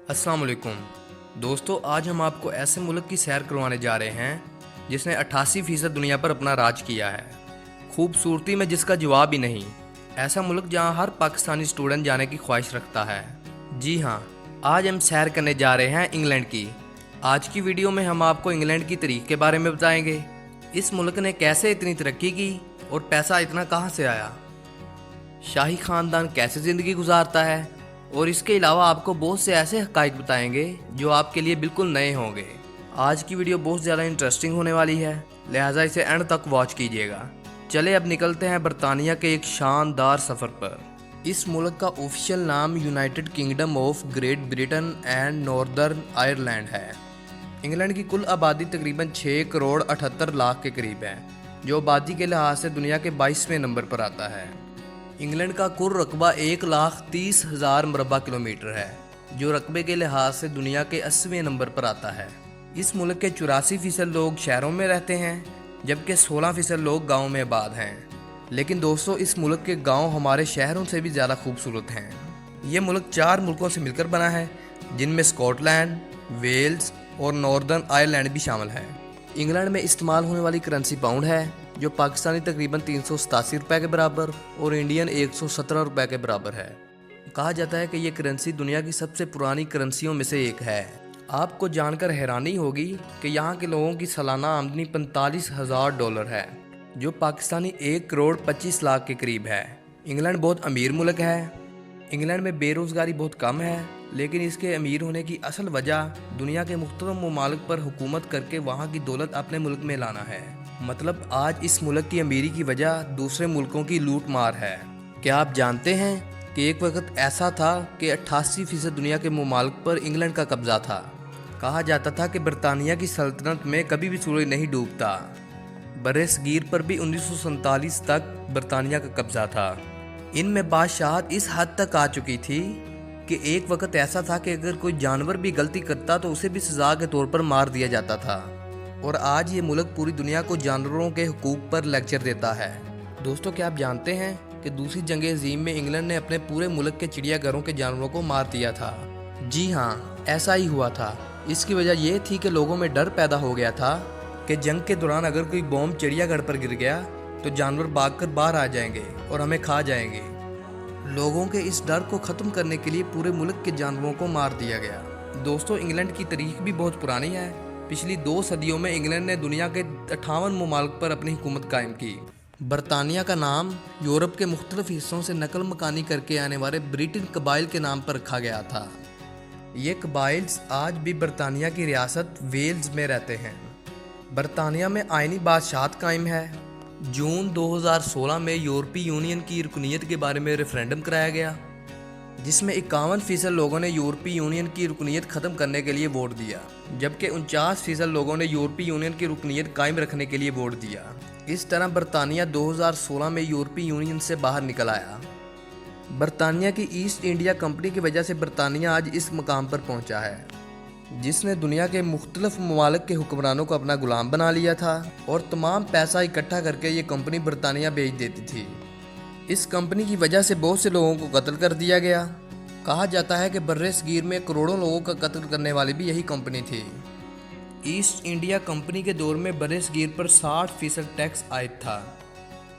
अस्सलाम वालेकुम दोस्तों, आज हम आपको ऐसे मुल्क की सैर करवाने जा रहे हैं जिसने 88% दुनिया पर अपना राज किया है। खूबसूरती में जिसका जवाब ही नहीं। ऐसा मुल्क जहां हर पाकिस्तानी स्टूडेंट जाने की ख्वाहिश रखता है। जी हाँ, आज हम सैर करने जा रहे हैं इंग्लैंड की। आज की वीडियो में हम आपको इंग्लैंड की तारीख के बारे में बताएंगे। इस मुल्क ने कैसे इतनी तरक्की की और पैसा इतना कहाँ से आया, शाही ख़ानदान कैसे ज़िंदगी गुजारता है, और इसके अलावा आपको बहुत से ऐसे हक़ाइक़ बताएंगे जो आपके लिए बिल्कुल नए होंगे। आज की वीडियो बहुत ज़्यादा इंटरेस्टिंग होने वाली है, लिहाजा इसे एंड तक वॉच कीजिएगा। चले अब निकलते हैं बरतानिया के एक शानदार सफ़र पर। इस मुल्क का ऑफिशियल नाम United kingdom of great Britain and northern Ireland है। इंग्लैंड की कुल आबादी तकरीबन 6 करोड़ 78 लाख के करीब है, जो आबादी के लिहाज से दुनिया के 22वें नंबर पर आता है। इंग्लैंड का कुल रकबा 1,30,000 मरबा किलोमीटर है, जो रकबे के लिहाज से दुनिया के 80वें नंबर पर आता है। इस मुल्क के 84% लोग शहरों में रहते हैं, जबकि 16% लोग गाँव में आबाद हैं। लेकिन दोस्तों, इस मुल्क के गाँव हमारे शहरों से भी ज़्यादा खूबसूरत हैं। ये मुल्क 4 मुल्कों से मिलकर बना है, जिनमें स्कॉटलैंड, वेल्स और नॉर्दर्न आयरलैंड भी शामिल है। इंग्लैंड में इस्तेमाल होने वाली करेंसी पाउंड है, जो पाकिस्तानी तकरीबन 387 रुपये के बराबर और इंडियन 117 रुपये के बराबर है। कहा जाता है कि ये करेंसी दुनिया की सबसे पुरानी करेंसियों में से एक है। आपको जानकर हैरानी होगी कि यहाँ के लोगों की सालाना आमदनी $45,000 है, जो पाकिस्तानी 1 करोड़ 25 लाख के करीब है। इंग्लैंड बहुत अमीर मुल्क है। इंग्लैंड में बेरोज़गारी बहुत कम है, लेकिन इसके अमीर होने की असल वजह दुनिया के मुख्तलिफ ममालिक पर हुकूमत करके वहाँ की दौलत अपने मुल्क में लाना है। मतलब आज इस मुल्क की अमीरी की वजह दूसरे मुल्कों की लूट मार है। क्या आप जानते हैं कि एक वक्त ऐसा था कि 88% दुनिया के ममालिक पर इंग्लैंड का कब्ज़ा था। कहा जाता था कि बरतानिया की सल्तनत में कभी भी सूरज नहीं डूबता। बरसगीर पर भी 1947 तक बरतानिया का कब्ज़ा था। इनमें बादशाहत इस हद तक आ चुकी थी कि एक वक्त ऐसा था कि अगर कोई जानवर भी गलती करता तो उसे भी सज़ा के तौर पर मार दिया जाता था। और आज ये मुल्क पूरी दुनिया को जानवरों के हुकूक पर लेक्चर देता है। दोस्तों, क्या आप जानते हैं कि दूसरी जंग अज़ीम में इंग्लैंड ने अपने पूरे मुल्क के चिड़ियाघरों के जानवरों को मार दिया था। जी हाँ, ऐसा ही हुआ था। इसकी वजह यह थी कि लोगों में डर पैदा हो गया था कि जंग के दौरान अगर कोई बॉम्ब चिड़ियाघर पर गिर गया तो जानवर भागकर बाहर आ जाएंगे और हमें खा जाएंगे। लोगों के इस डर को ख़त्म करने के लिए पूरे मुल्क के जानवरों को मार दिया गया। दोस्तों, इंग्लैंड की तारीख भी बहुत पुरानी है। पिछली 2 सदियों में इंग्लैंड ने दुनिया के 58 ममालिक पर अपनी हुकूमत कायम की। बरतानिया का नाम यूरोप के मुख्तलिफ हिस्सों से नकल मकानी करके आने वाले ब्रिटिश कबाइल के नाम पर रखा गया था। ये कबाइल्स आज भी बरतानिया की रियासत वेल्स में रहते हैं। बरतानिया में आइनी बादशाहत कायम है। जून 2016 में यूरोपीय यूनियन की रुकनीत के बारे में रेफरेंडम कराया गया, जिसमें 51% लोगों ने यूरोपीय यूनियन की रुकनीत ख़त्म करने के लिए वोट दिया, जबकि 49% लोगों ने यूरोपीय यूनियन की रुकनीत कायम रखने के लिए वोट दिया। इस तरह बरतानिया 2016 में यूरोपीय यूनियन से बाहर निकल आया। बरतानिया की ईस्ट इंडिया कंपनी की वजह से बरतानिया आज इस मकाम पर पहुंचा है, जिसने दुनिया के मुख्तलिफ ममालिक के हुक्मरानों को अपना गुलाम बना लिया था और तमाम पैसा इकट्ठा करके ये कंपनी बरतानिया बेच देती थी। इस कंपनी की वजह से बहुत से लोगों को कत्ल कर दिया गया। कहा जाता है कि बर्रसगीर में करोड़ों लोगों का कत्ल करने वाली भी यही कंपनी थी। ईस्ट इंडिया कंपनी के दौर में बर्रसगीर पर 60% टैक्स आयद था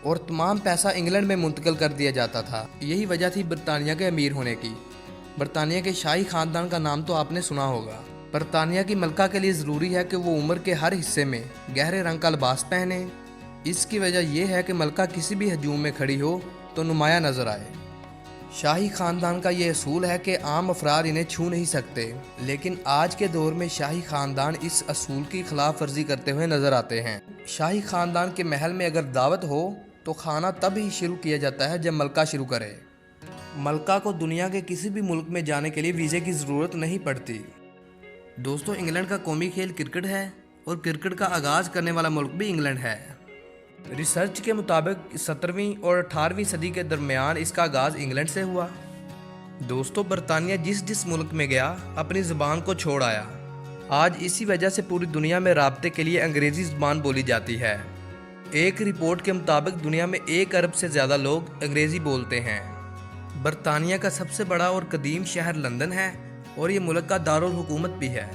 और तमाम पैसा इंग्लैंड में मुंतकिल कर दिया जाता था। यही वजह थी बरतानिया के अमीर होने की। बरतानिया के शाही ख़ानदान का नाम तो आपने सुना होगा। बरतानिया की मलका के लिए ज़रूरी है कि वो उम्र के हर हिस्से में गहरे रंग का लिबास पहने। इसकी वजह यह है कि मलका किसी भी हजूम में खड़ी हो तो नुमाया नज़र आए। शाही ख़ानदान का ये असूल है कि आम अफराद इन्हें छू नहीं सकते, लेकिन आज के दौर में शाही ख़ानदान इस असूल की खिलाफ वर्जी करते हुए नज़र आते हैं। शाही ख़ानदान के महल में अगर दावत हो तो खाना तब ही शुरू किया जाता है जब मलका शुरू करे। मलका को दुनिया के किसी भी मुल्क में जाने के लिए वीज़े की ज़रूरत नहीं पड़ती। दोस्तों, इंग्लैंड का कौमी खेल क्रिकेट है और क्रिकेट का आगाज़ करने वाला मुल्क भी इंग्लैंड है। रिसर्च के मुताबिक 17वीं और 18वीं सदी के दरमियान इसका आगाज़ इंग्लैंड से हुआ। दोस्तों, बरतानिया जिस मुल्क में गया अपनी ज़बान को छोड़ आया। आज इसी वजह से पूरी दुनिया में राब्ते के लिए अंग्रेज़ी ज़बान बोली जाती है। एक रिपोर्ट के मुताबिक दुनिया में 1 अरब से ज़्यादा लोग अंग्रेज़ी बोलते हैं। बरतानिया का सबसे बड़ा और कदीम शहर लंदन है और ये मुल्क का दारुल हुकूमत भी है।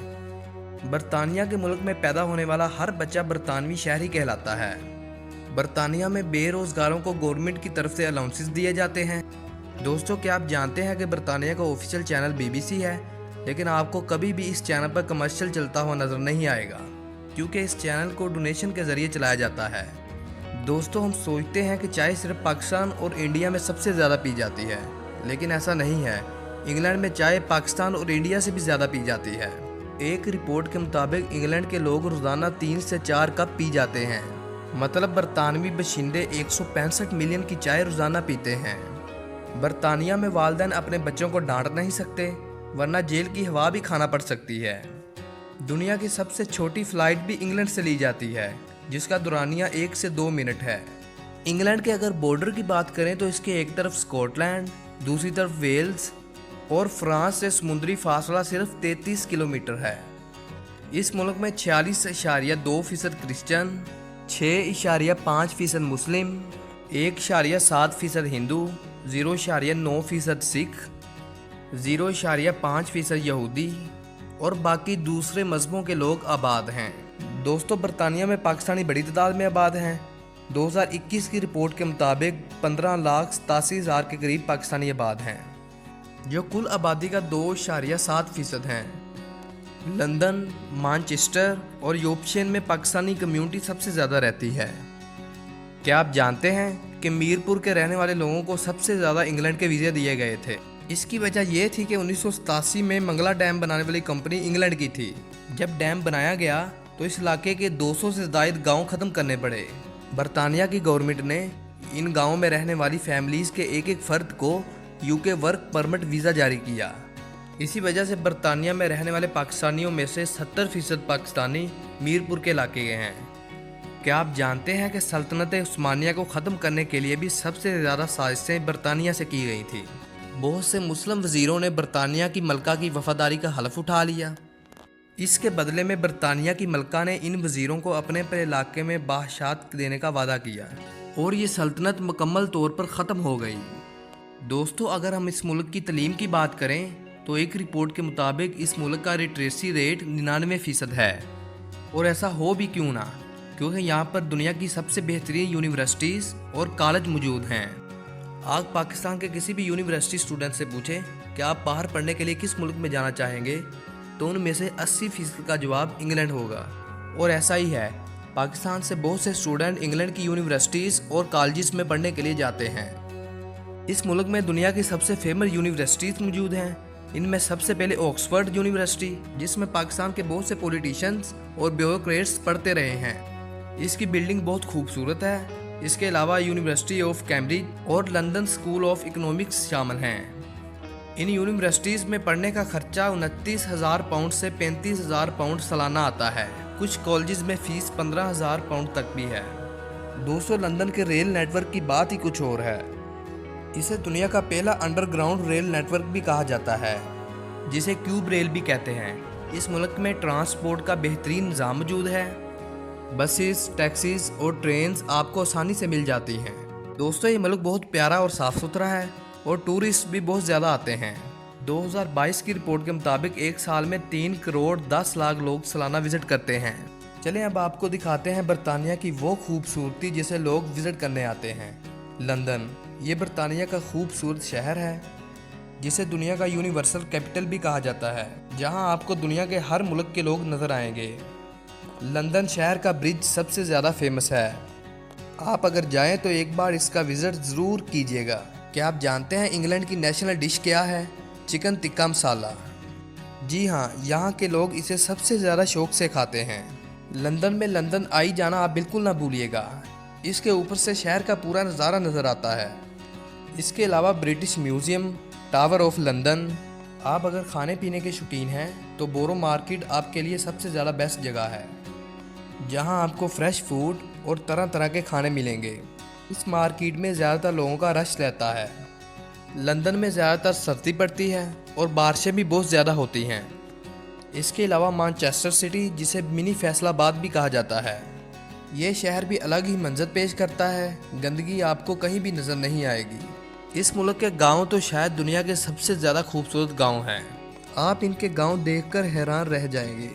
बरतानिया के मुल्क में पैदा होने वाला हर बच्चा बरतानवी शहरी कहलाता है। बरतानिया में बेरोजगारों को गवर्नमेंट की तरफ से अलाउंसेस दिए जाते हैं। दोस्तों, क्या आप जानते हैं कि बरतानिया का ऑफिशियल चैनल BBC है, लेकिन आपको कभी भी इस चैनल पर कमर्शियल चलता हुआ नजर नहीं आएगा, क्योंकि इस चैनल को डोनेशन के जरिए चलाया जाता है। दोस्तों, हम सोचते हैं कि चाय सिर्फ पाकिस्तान और इंडिया में सबसे ज़्यादा पी जाती है, लेकिन ऐसा नहीं है। इंग्लैंड में चाय पाकिस्तान और इंडिया से भी ज़्यादा पी जाती है। एक रिपोर्ट के मुताबिक इंग्लैंड के लोग रोज़ाना 3 से 4 कप पी जाते हैं। मतलब बरतानवी बशिंदे 165 मिलियन की चाय रोज़ाना पीते हैं। बरतानिया में वालिदैन अपने बच्चों को डांट नहीं सकते, वरना जेल की हवा भी खाना पड़ सकती है। दुनिया की सबसे छोटी फ्लाइट भी इंग्लैंड से ली जाती है, जिसका दुरानिया 1 से 2 मिनट है। इंग्लैंड के अगर बॉर्डर की बात करें तो इसके एक तरफ स्कॉटलैंड, दूसरी तरफ वेल्स और फ्रांस से समुद्री फासला सिर्फ 33 किलोमीटर है। इस मुल्क में 46.2% क्रिश्चियन, 6.5% मुस्लिम, 1.7% हिंदू, 0.9% सिख, 0.5% यहूदी और बाकी दूसरे मजहबों के लोग आबाद हैं। दोस्तों, बरतानिया में पाकिस्तानी बड़ी तादाद में आबाद हैं। 2021 की रिपोर्ट के मुताबिक 15,87,000 के करीब पाकिस्तानी आबाद हैं, जो कुल आबादी का 2.7% हैं। लंदन, मैनचेस्टर और योर्कशायर में पाकिस्तानी कम्युनिटी सबसे ज़्यादा रहती है। क्या आप जानते हैं कि मीरपुर के रहने वाले लोगों को सबसे ज़्यादा इंग्लैंड के वीज़े दिए गए थे? इसकी वजह यह थी कि 1987 में मंगला डैम बनाने वाली कंपनी इंग्लैंड की थी। जब डैम बनाया गया तो इस इलाके के 200 से ज़ायद गांव ख़त्म करने पड़े। बरतानिया की गवर्नमेंट ने इन गाँव में रहने वाली फैमिलीज़ के एक एक फ़र्द को UK वर्क परमिट वीज़ा जारी किया। इसी वजह से बरतानिया में रहने वाले पाकिस्तानियों में से 70% पाकिस्तानी मीरपुर के इलाके के हैं। क्या आप जानते हैं कि सल्तनत उस्मानिया को ख़त्म करने के लिए भी सबसे ज़्यादा साजिशें बरतानिया से की गई थी? बहुत से मुस्लिम वज़ीरों ने बरतानिया की मलका की वफादारी का हलफ उठा लिया। इसके बदले में बरतानिया की मलका ने इन वज़ीरों को अपने इलाके में बादशाहत देने का वादा किया और ये सल्तनत मुकम्मल तौर पर ख़त्म हो गई। दोस्तों, अगर हम इस मुल्क की तलीम की बात करें तो एक रिपोर्ट के मुताबिक इस मुल्क का लिटरेसी रेट 99% है। और ऐसा हो भी क्यों ना, क्योंकि यहाँ पर दुनिया की सबसे बेहतरीन यूनिवर्सिटीज़ और कॉलेज मौजूद हैं। आप पाकिस्तान के किसी भी यूनिवर्सिटी स्टूडेंट से पूछें कि आप बाहर पढ़ने के लिए किस मुल्क में जाना चाहेंगे, तो उनमें से 80% का जवाब इंग्लैंड होगा। और ऐसा ही है, पाकिस्तान से बहुत से स्टूडेंट इंग्लैंड की यूनिवर्सिटीज़ और कॉलेजेस में पढ़ने के लिए जाते हैं। इस मुल्क में दुनिया की सबसे फेमस यूनिवर्सिटीज़ मौजूद हैं। इनमें सबसे पहले ऑक्सफोर्ड यूनिवर्सिटी, जिसमें पाकिस्तान के बहुत से पॉलिटिशियंस और ब्यूरोक्रेट्स पढ़ते रहे हैं। इसकी बिल्डिंग बहुत खूबसूरत है। इसके अलावा यूनिवर्सिटी ऑफ कैम्ब्रिज और लंदन स्कूल ऑफ इकोनॉमिक्स शामिल हैं। इन यूनिवर्सिटीज़ में पढ़ने का खर्चा 29,000 पाउंड से 35,000 पाउंड सालाना आता है। कुछ कॉलेजेस में फ़ीस 15,000 पाउंड तक भी है। दोस्तों, लंदन के रेल नेटवर्क की बात ही कुछ और है। इसे दुनिया का पहला अंडरग्राउंड रेल नेटवर्क भी कहा जाता है, जिसे क्यूब रेल भी कहते हैं। इस मुल्क में ट्रांसपोर्ट का बेहतरीन निज़ाम मौजूद है। बसेस, टैक्सीज और ट्रेन्स आपको आसानी से मिल जाती हैं। दोस्तों, ये मुल्क बहुत प्यारा और साफ़ सुथरा है और टूरिस्ट भी बहुत ज़्यादा आते हैं। 2022 की रिपोर्ट के मुताबिक एक साल में 3 करोड़ 10 लाख लोग सालाना विज़िट करते हैं। चलें अब आपको दिखाते हैं बरतानिया की वो खूबसूरती जिसे लोग विज़िट करने आते हैं। लंदन, ये बरतानिया का खूबसूरत शहर है, जिसे दुनिया का यूनिवर्सल कैपिटल भी कहा जाता है, जहां आपको दुनिया के हर मुल्क के लोग नज़र आएंगे। लंदन शहर का ब्रिज सबसे ज़्यादा फेमस है। आप अगर जाएं तो एक बार इसका विज़िट ज़रूर कीजिएगा। क्या आप जानते हैं इंग्लैंड की नेशनल डिश क्या है? चिकन टिक्का मसाला। जी हाँ, यहाँ के लोग इसे सबसे ज़्यादा शौक से खाते हैं। लंदन में लंदन आई जाना आप बिल्कुल ना भूलिएगा। इसके ऊपर से शहर का पूरा नज़ारा नज़र आता है। इसके अलावा British museum, tower of London. आप अगर खाने पीने के शौकीन हैं तो बोरो मार्केट आपके लिए सबसे ज़्यादा बेस्ट जगह है, जहां आपको फ्रेश फूड और तरह तरह के खाने मिलेंगे। इस मार्केट में ज़्यादातर लोगों का रश रहता है। लंदन में ज़्यादातर सर्दी पड़ती है और बारिशें भी बहुत ज़्यादा होती हैं। इसके अलावा मैनचेस्टर सिटी, जिसे मिनी फैसलाबाद भी कहा जाता है, ये शहर भी अलग ही मंजर पेश करता है। गंदगी आपको कहीं भी नज़र नहीं आएगी। इस मुल्क के गांव तो शायद दुनिया के सबसे ज़्यादा खूबसूरत गांव हैं। آپ ان کے گاؤں دیکھ کر حیران رہ جائیں گے۔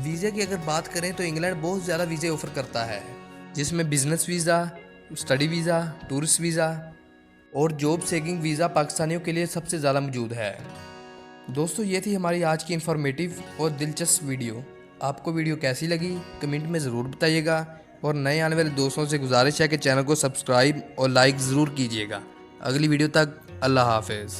ویزے کی اگر بات کریں تو انگلینڈ بہت زیادہ ویزے آفر کرتا ہے، جس میں business visa, study visa, tourist visa اور جاب سیکنگ ویزا پاکستانیوں کے لیے سب سے زیادہ موجود ہے۔ دوستو یہ تھی ہماری آج کی انفارمیٹیو اور دلچسپ ویڈیو۔ آپ کو ویڈیو کیسی لگی کمنٹ میں ضرور بتائیے گا، اور نئے آنے والے دوستوں سے گزارش ہے کہ چینل کو سبسکرائب اور لائک ضرور کیجیے گا۔ اگلی ویڈیو تک اللہ حافظ۔